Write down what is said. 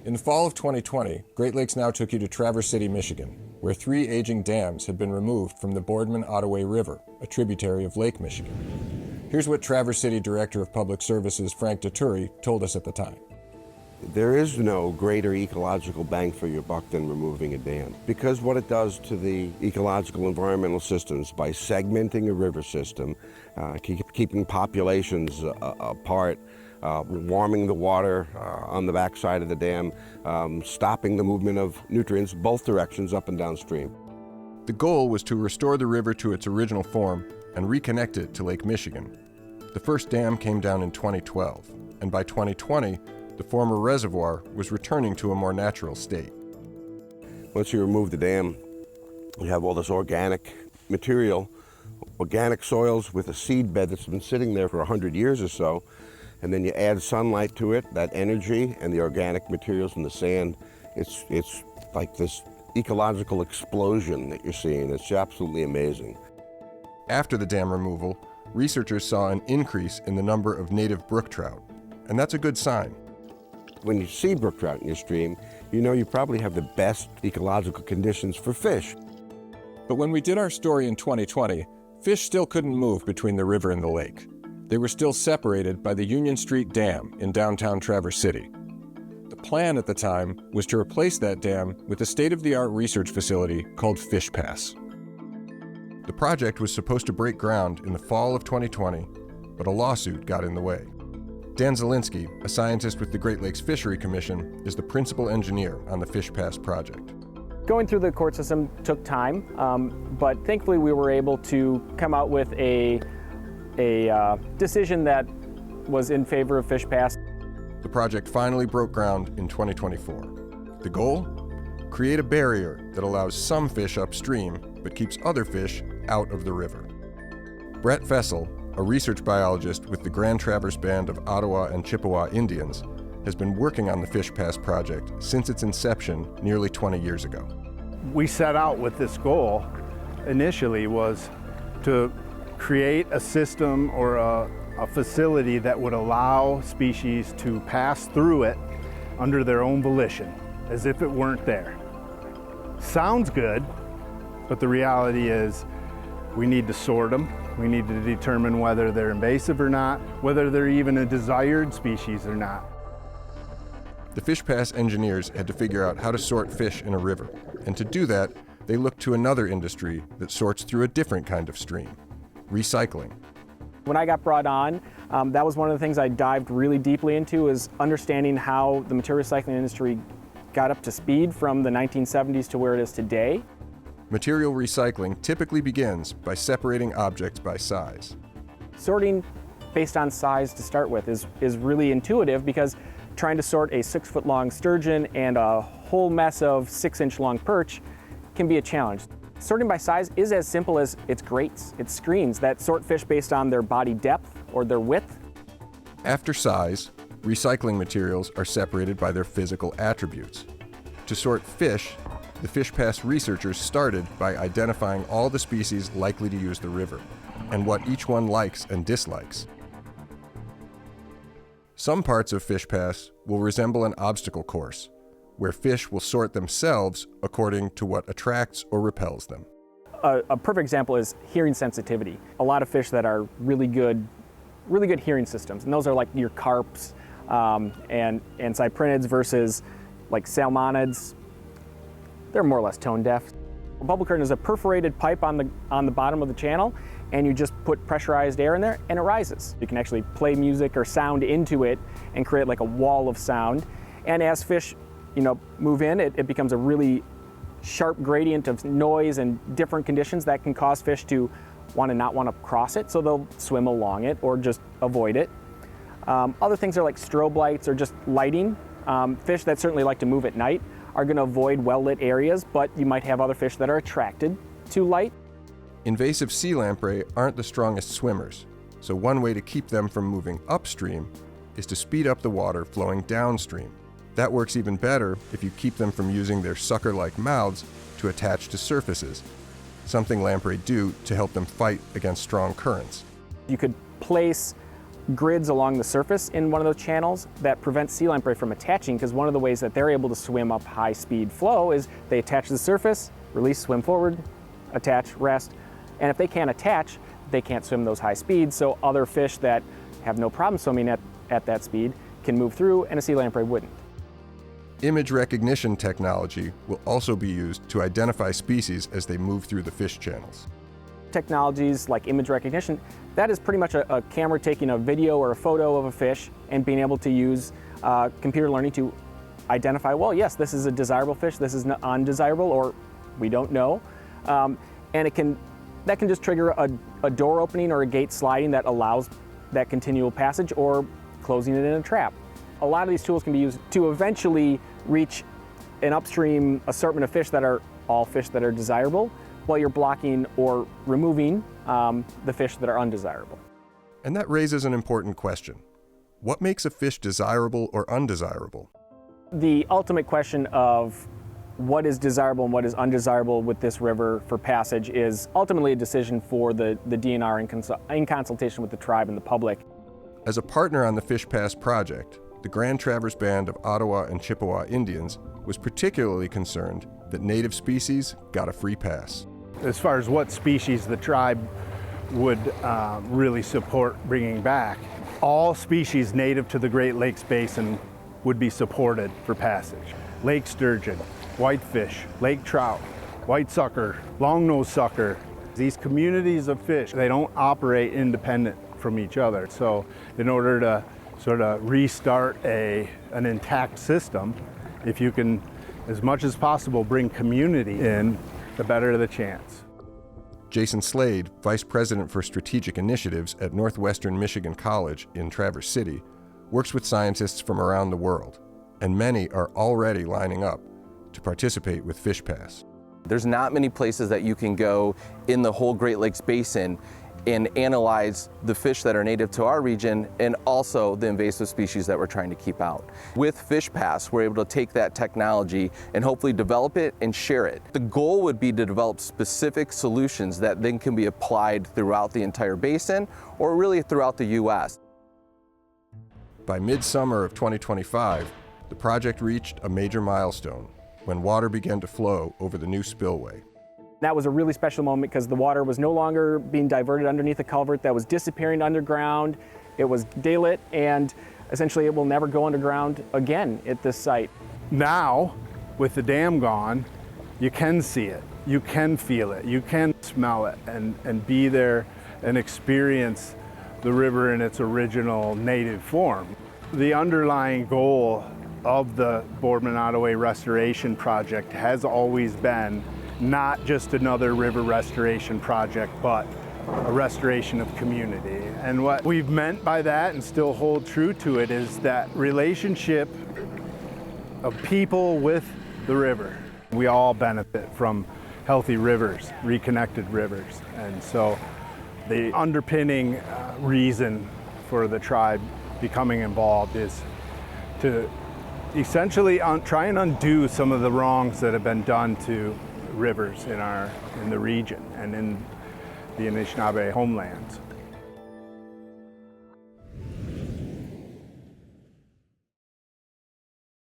In the fall of 2020, Great Lakes Now took you to Traverse City, Michigan, where 3 aging dams had been removed from the Boardman-Ottaway River, a tributary of Lake Michigan. Here's what Traverse City Director of Public Services Frank Deturi told us at the time. There is no greater ecological bang for your buck than removing a dam, because what it does to the ecological environmental systems by segmenting a river system, keeping populations apart, warming the water on the backside of the dam, stopping the movement of nutrients both directions up and downstream. The goal was to restore the river to its original form and reconnect it to Lake Michigan. The first dam came down in 2012, and by 2020, the former reservoir was returning to a more natural state. Once you remove the dam, you have all this organic material, organic soils with a seed bed that's been sitting there for 100 years or so, and then you add sunlight to it, that energy and the organic materials in the sand, it's like this ecological explosion that you're seeing. It's absolutely amazing. After the dam removal, researchers saw an increase in the number of native brook trout, and that's a good sign. When you see brook trout in your stream, you know you probably have the best ecological conditions for fish. But when we did our story in 2020, fish still couldn't move between the river and the lake. They were still separated by the Union Street Dam in downtown Traverse City. The plan at the time was to replace that dam with a state-of-the-art research facility called Fish Pass. The project was supposed to break ground in the fall of 2020, but a lawsuit got in the way. Dan Zielinski, a scientist with the Great Lakes Fishery Commission, is the principal engineer on the Fish Pass project. Going through the court system took time, but thankfully we were able to come out with a decision that was in favor of Fish Pass. The project finally broke ground in 2024. The goal? Create a barrier that allows some fish upstream, but keeps other fish out of the river. Brett Fessel, a research biologist with the Grand Traverse Band of Ottawa and Chippewa Indians, has been working on the Fish Pass project since its inception nearly 20 years ago. We set out with this goal initially was to create a system or a facility that would allow species to pass through it under their own volition, as if it weren't there. Sounds good, but the reality is we need to sort them. We need to determine whether they're invasive or not, whether they're even a desired species or not. The Fish Pass engineers had to figure out how to sort fish in a river, and to do that, they looked to another industry that sorts through a different kind of stream: recycling. When I got brought on, that was one of the things I dived really deeply into, is understanding how the material recycling industry got up to speed from the 1970s to where it is today. Material recycling typically begins by separating objects by size. Sorting based on size to start with is really intuitive, because trying to sort a 6-foot-long sturgeon and a whole mess of 6-inch-long perch can be a challenge. Sorting by size is as simple as it's grates, it's screens that sort fish based on their body depth or their width. After size, recycling materials are separated by their physical attributes. To sort fish, the Fish Pass researchers started by identifying all the species likely to use the river, and what each one likes and dislikes. Some parts of Fish Pass will resemble an obstacle course, where fish will sort themselves according to what attracts or repels them. A perfect example is hearing sensitivity. A lot of fish that are really good hearing systems, and those are like your carps and cyprinids versus like salmonids. They're more or less tone deaf. A bubble curtain is a perforated pipe on the bottom of the channel, and you just put pressurized air in there and it rises. You can actually play music or sound into it and create like a wall of sound. And as fish, move in, it becomes a really sharp gradient of noise and different conditions that can cause fish to not want to cross it, so they'll swim along it or just avoid it. Other things are like strobe lights or just lighting. Fish that certainly like to move at night are going to avoid well-lit areas, but you might have other fish that are attracted to light. Invasive sea lamprey aren't the strongest swimmers, so one way to keep them from moving upstream is to speed up the water flowing downstream. That works even better if you keep them from using their sucker-like mouths to attach to surfaces, something lamprey do to help them fight against strong currents. You could place grids along the surface in one of those channels that prevent sea lamprey from attaching, because one of the ways that they're able to swim up high speed flow is they attach to the surface, release, swim forward, attach, rest. And if they can't attach, they can't swim those high speeds, so other fish that have no problem swimming at that speed can move through, and a sea lamprey wouldn't. Image recognition technology will also be used to identify species as they move through the fish channels. Technologies like image recognition, that is pretty much a camera taking a video or a photo of a fish and being able to use computer learning to identify, well, yes, this is a desirable fish, this is undesirable, or we don't know. And that can just trigger a door opening or a gate sliding that allows that continual passage, or closing it in a trap. A lot of these tools can be used to eventually reach an upstream assortment of fish that are all fish that are desirable, while you're blocking or removing the fish that are undesirable. And that raises an important question. What makes a fish desirable or undesirable? The ultimate question of what is desirable and what is undesirable with this river for passage is ultimately a decision for the DNR in consultation with the tribe and the public. As a partner on the Fish Pass project, the Grand Traverse Band of Ottawa and Chippewa Indians was particularly concerned that native species got a free pass. As far as what species the tribe would really support bringing back, all species native to the Great Lakes Basin would be supported for passage. Lake sturgeon, whitefish, lake trout, white sucker, long-nosed sucker. These communities of fish, they don't operate independent from each other. So in order to sort of restart an intact system, if you can, as much as possible, bring community in, the better the chance. Jason Slade, Vice President for Strategic Initiatives at Northwestern Michigan College in Traverse City, works with scientists from around the world, and many are already lining up to participate with Fish Pass. There's not many places that you can go in the whole Great Lakes Basin and analyze the fish that are native to our region and also the invasive species that we're trying to keep out. With Fish Pass, we're able to take that technology and hopefully develop it and share it. The goal would be to develop specific solutions that then can be applied throughout the entire basin or really throughout the U.S. By midsummer of 2025, the project reached a major milestone when water began to flow over the new spillway. That was a really special moment because the water was no longer being diverted underneath a culvert that was disappearing underground. It was daylit, and essentially it will never go underground again at this site. Now, with the dam gone, you can see it, you can feel it, you can smell it, and be there and experience the river in its original native form. The underlying goal of the Boardman-Ottaway Restoration Project has always been not just another river restoration project, but a restoration of community. And what we've meant by that, and still hold true to it, is that relationship of people with the river. We all benefit from healthy rivers, reconnected rivers. And so the underpinning reason for the tribe becoming involved is to essentially try and undo some of the wrongs that have been done to rivers in the region and in the Anishinaabe homelands.